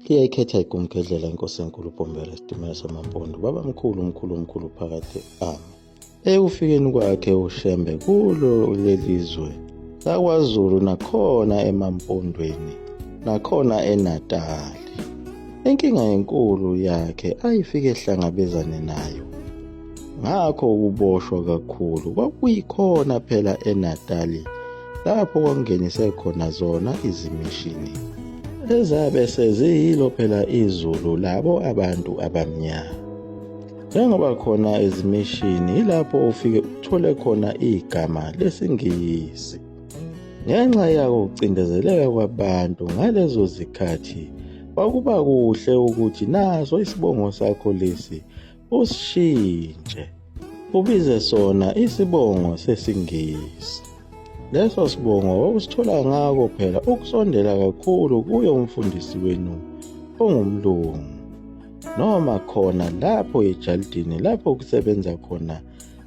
Iyayikhetha igumgedlela inkosi enkulu uBombela esitimela samaMpondo. Umkhulu phakathi ami. Ekufikeni kwakhe uShembe kulo lelizwe laKwaZulu nakhona emaMpondweni nakhona eNatali. Inkinga enkulu yakhe ayifike ehlangabezane nayo. Ngakho ukuboshwa kakhulu kwakuyikhona phela eNatali lapho kwakungenise khona zona izimishini ezabe seziyilo phela izulu labo abantu abamnyama. Njengoba khona ezimishini ilapho ufike uthole khona igama lesiNgisi. Ngenxa yako ukucindezeleka kwabantu ngalezo zikhathi kwakuba kuhle ukuthi naso isibongo sakho lesi usishintshe ubize sona isibongo sesiNgisi. Leso sibongo wakusithola ngako phela ukusondela kakhulu kuye umfundisi wenu ongumlungu, noma khona lapho ejaldini lapho kusebenza khona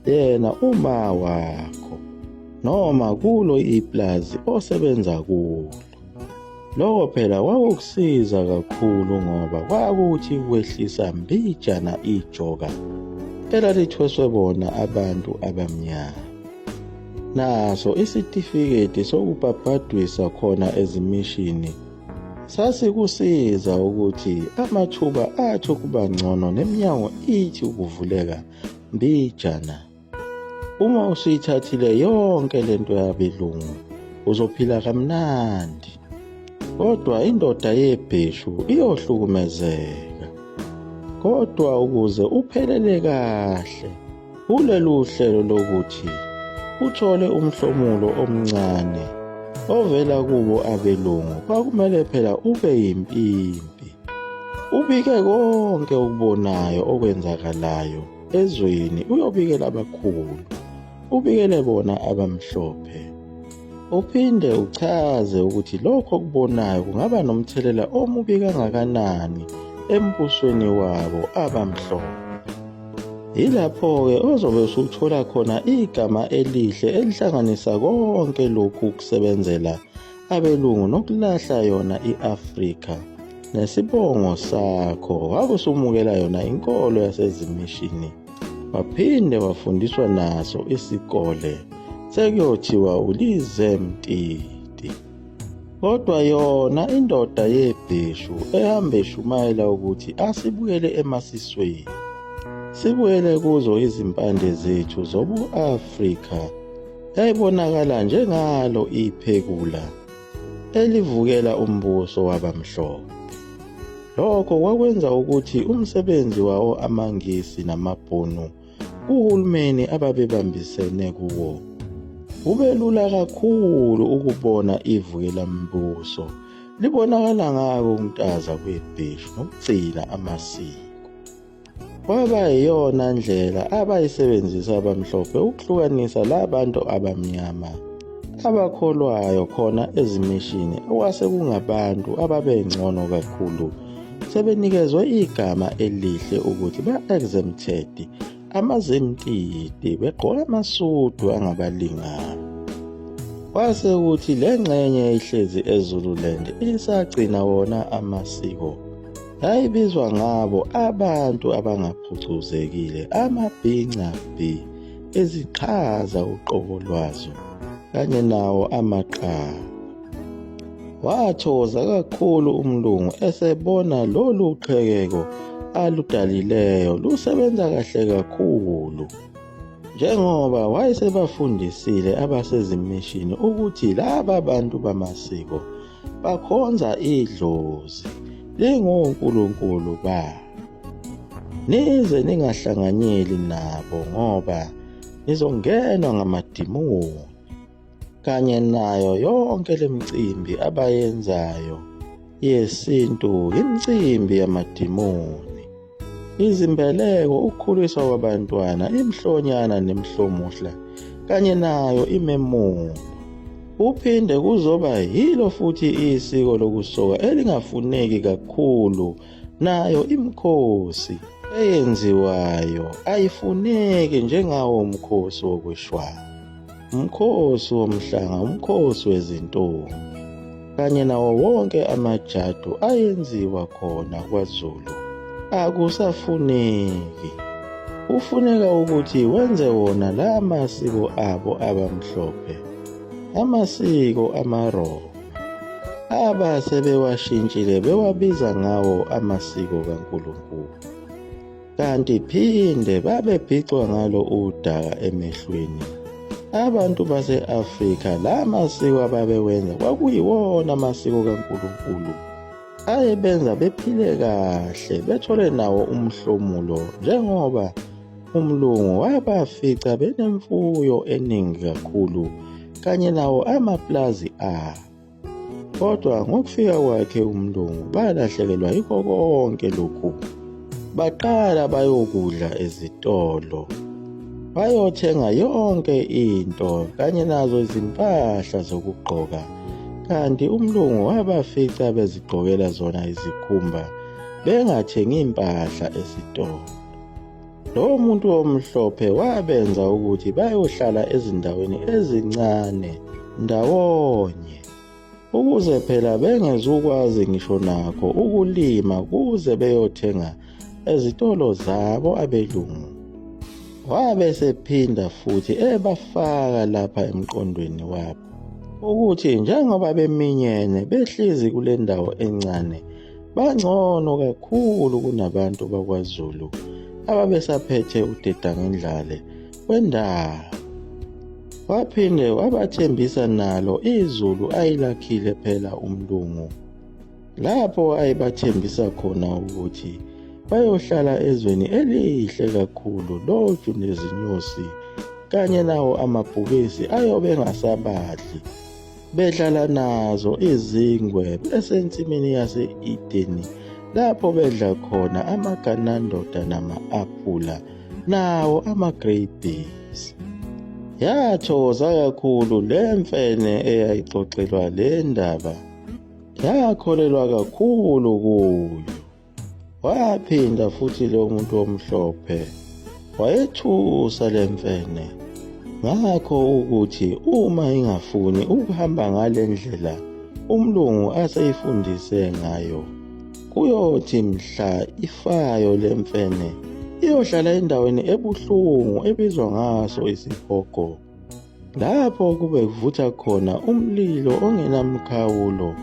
yena uma wakho, noma kulo iplazi osebenza kulo. Lokho phela kwakukusiza kakhulu ngoba kwakuthi kwehlisa mbijana ijoka elalithweswe bona abantu abamnyama. Naso isitifiketi sokubhabhadwisa khona ezimishini sasikusiza ukuthi amathuba athi ukuba ngcono neminyango ithi ukuvuleka mbijana. Uma usuyithathile yonke lento yabelungu uzophila kamnandi, kodwa indoda yebheshu iyohlukumezeka. Kodwa ukuze uphelele kahle kulelu hlelo lokuthi uthole umhlomulo omncane ovela kubo abelungu, kwakumele phela ube yimpimpi, ubike konke ukubonayo okwenzakalayo ezweni, uyobikela abakhulu, ubikele bona abamhlophe, uphinde uchaze ukuthi lokho okubonayo kungaba nomthelela omubi kangakanani embusweni wabo abamhlophe. Yilapho-ke ozobe usuthola khona igama elihle elihlanganisa konke lokhu kusebenzela abelungu nokulahla yona i-Afrika nesibongo sakho. Wakusumukela yona inkolo yasezimishini, waphinde wafundiswa naso isikole sekuyothiwa uLizemtiti. Kodwa yona indoda yebheshu ehambe eshumayela ukuthi asibuyele emasisweni, sibuyele kuzo izimpande zethu zobu-Afrika, yayibonakala njengalo iphekula elivukela umbuso wabamhlophe. Lokho kwakwenza ukuthi umsebenzi wawo amaNgisi namabhunu uhulumeni ababebambisene kuwo kube lula kakhulu ukubona ivukela mbuso libonakala ngako ukuntaza kwebheshu nokugcina amasiko. Kwaba yiyona ndlela abayisebenzisa abamhlophe ukuhlukanisa labantu abamnyama abakholwayo khona ezimishini okwase kungabantu ababengcono kakhulu, sebenikezwe igama elihle ukuthi ba-exempted, amazimtiti, begqoka amasudu angabalingani. Kwase ukuthi le ngxenye ihlezi eZululand isagcina wona amasiko yayibizwa ngabo abantu abangaphucuzekile, amabhincabi, eziqhaza uqobo lwazo kanye nawo amaqaba. Wathokoza kakhulu umlungu esebona lolu qhekeko aludalileyo lusebenza kahle kakhulu, njengoba wayesebafundisile abasezimishini ukuthi laba bantu bamasiko bakhonza idlozi lingonkulunkulu babo. Nize ningahlanganyeli nabo ngoba nizongenwa ngamadimoni, kanye nayo yonke lemicimbi abayenzayo yesintu, imicimbi yamadimoni, izimbeleko, ukukhuliswa kwabantwana, imhlonyana nemhlomuhla, kanye nayo imemulo. Uphinde kuzoba yilo futhi isiko lokusoka elingafuneki kakhulu, nayo imikhosi eyenziwayo ayifuneki njengawo umkhosi wokweshwama, umkhosi womhlanga, umkhosi wezintombi. kanye nawo wonke amajadu ayenziwa khona kwaZulu akusafuneki. Kufuneka ukuthi wenze wona la masiko abo abamhlophe, amasiko amaRoma. Sebewashintshile bewabiza ngawo amasiko kaNkulunkulu, kanti phinde babebhicwa ngalo udaka emehlweni. Abantu base-Afrika la masiko ababewenza kwakuyiwona amasiko kaNkulunkulu ayebenza bephile kahle, bethole nawo umhlomulo, njengoba umlungu wabafica benemfuyo eningi kakhulu kanye nawo amaplazi abo. Kodwa ngokufika kwakhe umlungu balahlekelwa yikho konke lokhu. Baqala bayokudla ezitolo, bayothenga yonke into kanye nazo izimpahla zokugqoka, kanti umlungu wabafica bezigqokela zona izikhumba, bengathengi impahla esitolo. Lo muntu omhlophe wabenza ukuthi bayohlala ezindaweni ezincane ndawonye, ukuze phela bengezukwazi ngisho nakho ukulima kuze beyothenga ezitolo zabo abelungu. Wabe sephinda futhi ebafaka lapha emqondweni wabo ukuthi njengoba beminyene behlezi kule ndawo encane, bangcono kakhulu kunabantu bakwaZulu ababesaphethe udedangendlale wendawo. Waphinde wabathembisa nalo izulu ayilakhile phela umlungu, lapho ayebathembisa khona ukuthi bayohlala ezweni elihle kakhulu, loju nezinyosi kanye nawo amabhubesi ayobe engasabadli, bedlala nazo izingwe besensimini yase-Edeni, lapho bedla khona amaganandoda nama-aphula nawo ama-grapes. Yathokoza kakhulu le mfene eyayixoxelwa le ndaba, yakholelwa kakhulu kuyo. Waphinda futhi lo muntu omhlophe wayethusa le mfene, ngakho ukuthi uma ingafuni ukuhamba ngale ndlela umlungu aseyifundise ngayo, kuyothi mhla ifayo le mfene iyohlala endaweni ebuhlungu ebizwa ngaso isihogo, lapho kube kuvutha khona umlilo ongenamkhawulo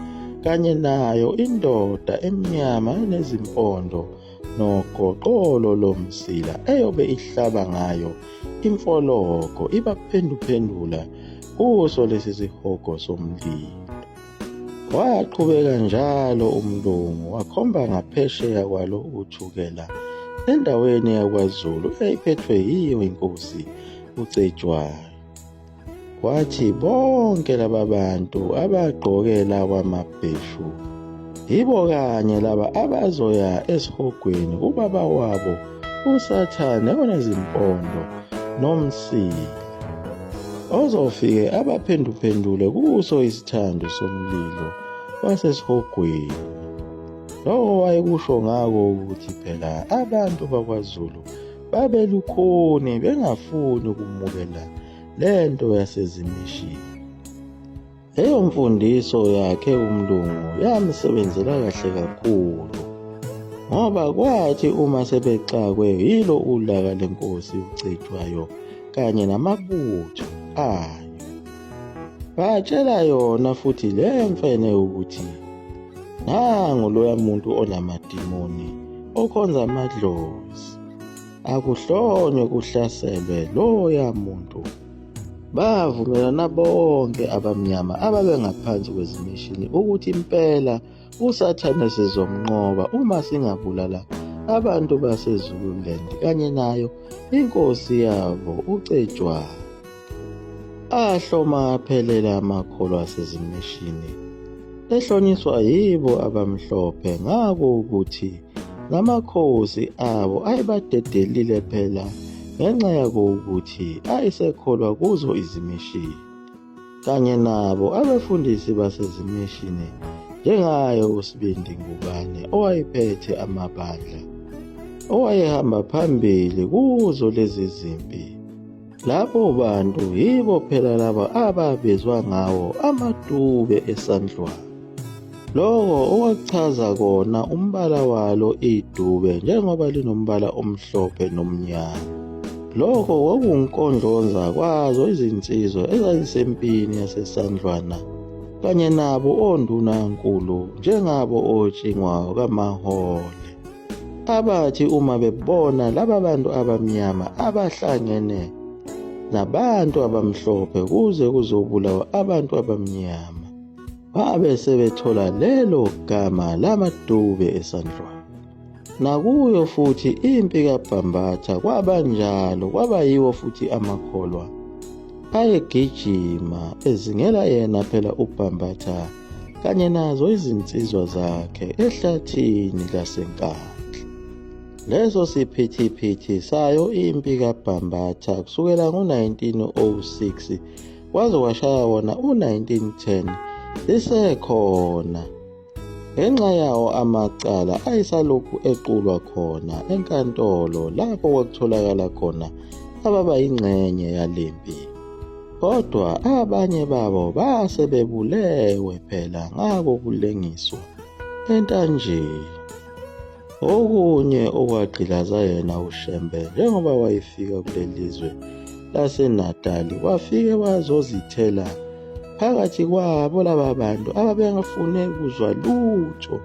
kanye nayo indoda emnyama enezimpondo nogoqolo lomsila eyobe ihlaba ngayo imfoloko ibaphenduphendula kuso lesi sihogo somlilo. Waqhubeka njalo umlungu wakhomba ngaphesheya kwalo uthukela endaweni yakwaZulu eyayiphethwe yiyo inkosi uCetshwayo. Wathi bonke laba bantu abagqoke lawa mabheshu yibo kanye laba abazoya esihogweni ubaba wabo uSathane onezimpondo nomsila, ozofike abaphenduphendule kuso isithando somlilo wasesihogweni. Lokho wayekusho ngako ukuthi phela abantu bakwaZulu babelukhuni bengafuni ukumukela lento yasezimishini. Leyo mfundiso yakhe umlungu yamsebenzela kahle kakhulu, ngoba kwathi uma sebexakwe yilo ulaka lenkosi uCetshwayo kanye namabutho ayo, batshela yona futhi le mfene ukuthi nangu loya muntu onamadimoni okhonza amadlozi, akuhlonywe kuhlaselwe loya muntu. Bavumelana bonke abamnyama ababengaphansi kwezimishini ukuthi impela uSathane sizomnqoba uma singabulala abantu baseZululand kanye nayo inkosi yabo uCetshwayo. Ahloma aphelela amakholwa asezimishini, ehlonyiswa yibo abamhlophe ngako ukuthi namakhosi abo ayebadedelile phela ngenxa yako ukuthi ayisekholwa kuzo izimishini, kanye nabo abefundisi basezimishini njengaye uSibindi Ngubane owayephethe amabandla, owayehamba phambili kuzo lezi zimpi. Labo bantu yibo phela laba ababizwa ngawo amadube esandlwana. Lokho okwakuchaza kona umbala walo idube njengoba linombala omhlophe nomnyama. Lokho kwakuwunkondloza kwazo izinsizwa ezayisempini yasesandlwana kanye nabo ondunankulu njengabo otshingwayo kaMahole, abathi uma bebona laba bantu abamnyama abahlangene nabantu abamhlophe kuze kuzobulawa abantu abamnyama, babe sebethola lelo gama lamadube esandlwana. Nakuyo futhi impi kaBhambatha kwabanjalo, kwaba yiwo futhi amakholwa ayegijima ezingela yena phela uBhambatha kanye nazo izinsizwa zakhe ehlathini laseNkandla. Leso siphithiphithi sayo impi kaBhambatha kusukela ngo-1906 kwaze kwashaya wona u-1910 lisekhona, ngenxa yawo amacala ayisalokhu equlwa khona enkantolo lapho kwakutholakala khona ababa yingxenye yalempi. Kodwa abanye babo basebebulewe phela ngako kulengiswa entanjeni. Okunye okwagqilaza yena uShembe njengoba wayefika kulelizwe laseNatali, wafike wazozithela phakathi kwabo laba bantu ababengafune kuzwa lutho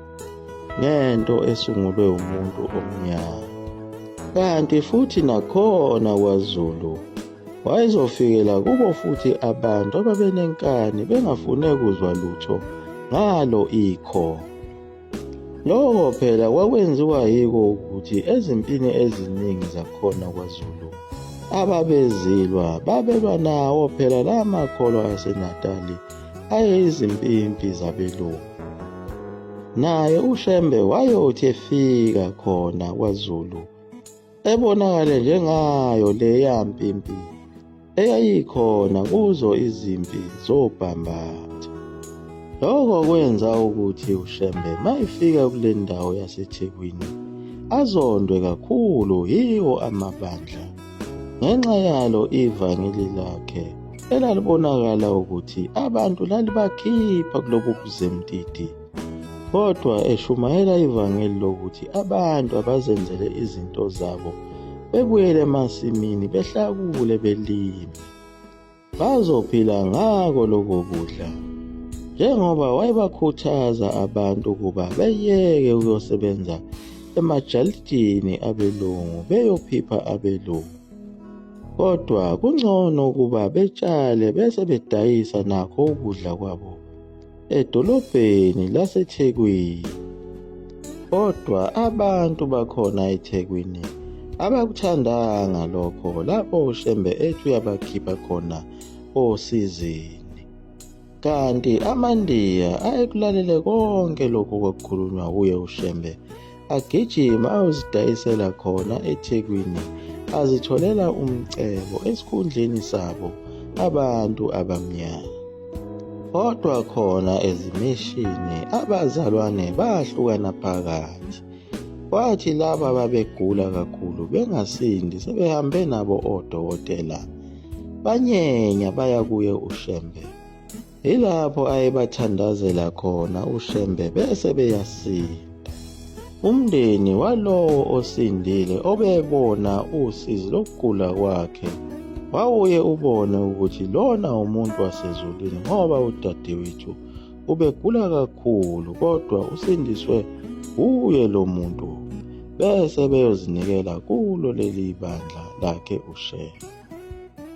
ngento esungulwe umuntu omnyama. Kanti futhi nakhona kwaZulu wayezofikela kubo futhi abantu ababenenkani bengafune kuzwa lutho ngalo ikhono. Lokho phela kwakwenziwa yiko ukuthi ezimpini eziningi zakhona kwaZulu ababezilwa babelwa nawo phela la makholwa aseNatali ayeyizimpimpi zabelungu. Naye uShembe wayothi efika khona kwaZulu ebonakale njengayo leya mpimpi eyayikhona kuzo izimpi zoBhambatha. Lokho kwenza ukuthi uShembe mayifika kule ndawo yaseThekwini azondwe kakhulu yiwo amabandla ngenxa yalo ivangeli lakhe elalibonakala ukuthi abantu lalibakhipha kulobu buzemtiti, kodwa eshumayela ivangeli lokuthi abantu abazenzele izinto zabo bebuyele emasimini behlakule belime bazophila ngako lokho kudla, njengoba wayebakhuthaza abantu ukuba beyeke ukuyosebenza emajalidini abelungu beyophipha abelungu, kodwa kungcono ukuba betshale bese bedayisa nakho ukudla kwabo edolobheni laseThekwini. Kodwa abantu bakhona eThekwini abakuthandanga lokho lapho uShembe ethi uyabakhipha khona osizini. Kanti amaNdiya ayekulalele konke lokho kwakukhulunywa kuye uShembe, agijima ayozidayisela khona eThekwini, azitholela umcebo esikhundleni sabo abantu abamnyama. Kodwa khona ezimishini abazalwane bahlukana phakathi, kwathi laba babegula kakhulu bengasindi sebehambe nabo odokotela banyenya baya kuye uShembe. Yilapho ayebathandazela khona uShembe bese beyasinda. Umndeni walowo osindile obebona usizi lokugula kwakhe wawuye ubone ukuthi lona umuntu wasezulwini ngoba udadewethu ubegula kakhulu kodwa usindiswe kuye lo muntu, bese beyozinikela kulo leli bandla lakhe uShembe.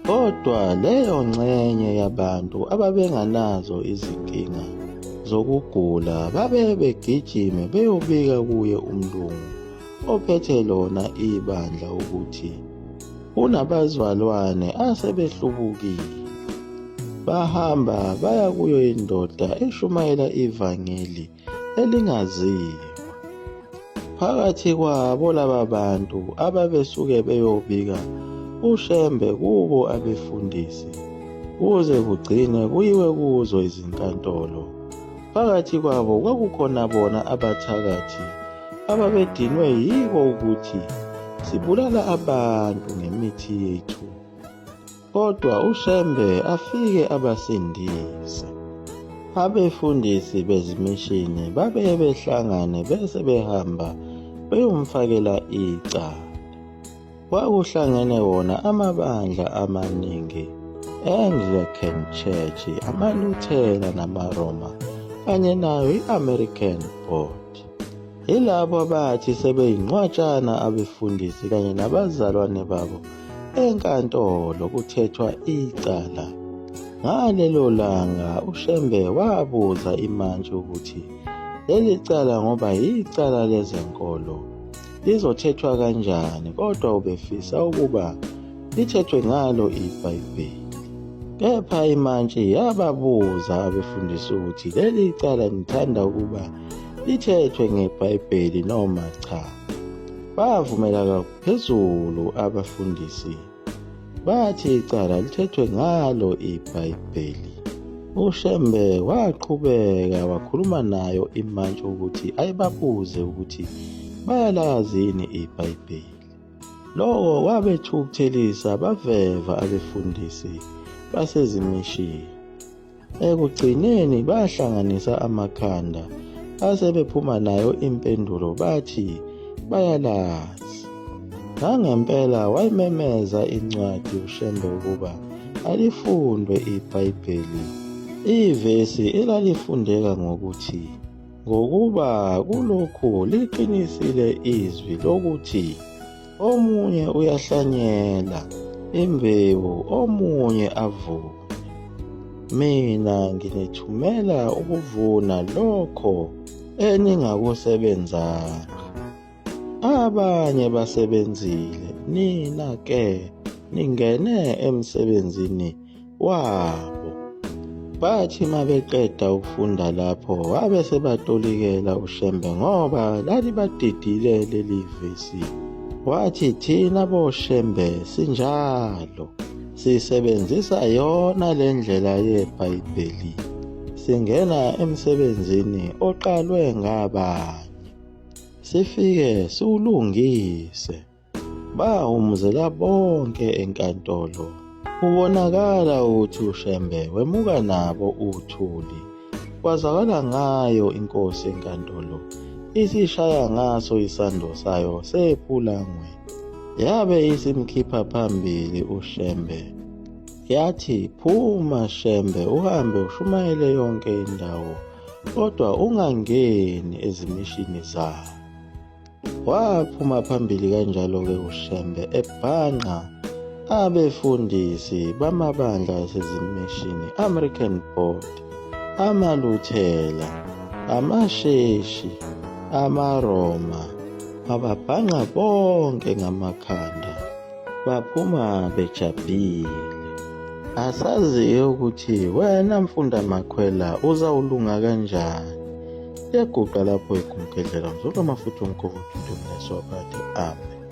Kodwa leyo ngxenye yabantu ababenganazo izinkinga zokugula babe begijime beyobika kuye umlungu ophethe lona ibandla ukuthi unabazalwane asebehlubukile. Bahamba baya kuyo indoda eshumayela ivangeli elingaziwa. Phakathi kwabo laba bantu ababesuke beyobika uShembe kubo abefundisi kuze kugcine kuyiwe kuzo izinkantolo. Phakathi kwabo kwakukhona bona abathakathi ababedinwe yiko ukuthi sibulala abantu ngemithi yethu, kodwa uShembe afike abasindise. Abefundisi bezimishini babeye behlangane bese behamba beyomfakela icala. Kwakuhlangene wona amabandla amaningi, Anglican Church, amaLuthela namaRoma kanye nayo i-American Board. Yilabo abathi sebeyingcwatshana abefundisi kanye nabazalwane babo enkantolo kuthethwa icala. Ngalelo langa uShembe wabuza imantshi ukuthi leli cala ngoba yicala lezenkolo lizothethwa kanjani, kodwa ubefisa ukuba lithethwe ngalo iBhayibheli. Kepha imantshi yababuza abefundisi ukuthi leli cala nithanda ukuba lithethwe ngeBhayibheli noma cha. Bavumela kaphezulu abafundisi, bathi icala lithethwe ngalo iBhayibheli. uShembe waqhubeka wakhuluma nayo imantshi ukuthi ayibabuze ukuthi bayalazi yini iBhayibheli. Lokho kwabethukuthelisa baveva abefundisi basezimishini. Ekugcineni bahlanganisa amakhanda asebephuma nayo impendulo bathi bayalazi. Ngangempela wayimemeza incwadi uShembe ukuba alifundwe iBhayibheli. Ivesi elalifundeka ngokuthi ngokuba kulokhu liqinisile izwi lokuthi omunye uyahlanyela imbewu omunye avune. Mina nginethumela ukuvuna lokho eningakusebenzanga. Abanye basebenzile, nina ke ningene emsebenzini wabo. Bathi mabeqeda ukufunda lapho wabe sebatolikela uShembe ngoba lalibadidile leli vesi. Wathi thina boShembe sinjalo, sisebenzisa yona le ndlela yeBhayibheli. Singena emsebenzini oqalwe ngabanye, sifike siwulungise. Bahumuzela bonke enkantolo. Kubonakala ukuthi uShembe wemuka nabo uthuli. Kwazakala ngayo inkosi enkantolo isishaya ngaso isando sayo sepulangwe. Yabe isimkhipha phambili uShembe. Yathi, phuma Shembe uhambe ushumayele yonke indawo, kodwa ungangeni ezimishini zabo. Waphuma phambili kanjalo-ke uShembe ebhanqa abefundisi bamabandla asezimishini, American Board, amaLuthela, amasheshi, amaRoma, ababhanqa bonke ngamakhanda. Baphuma bejabhile. Asazi ukuthi wena mfundamakhwela uzawulunga kanjani. Yaguqa lapho igumgedlela ngizolwa amafutha omkhulu umntu neswaphathe. Amen.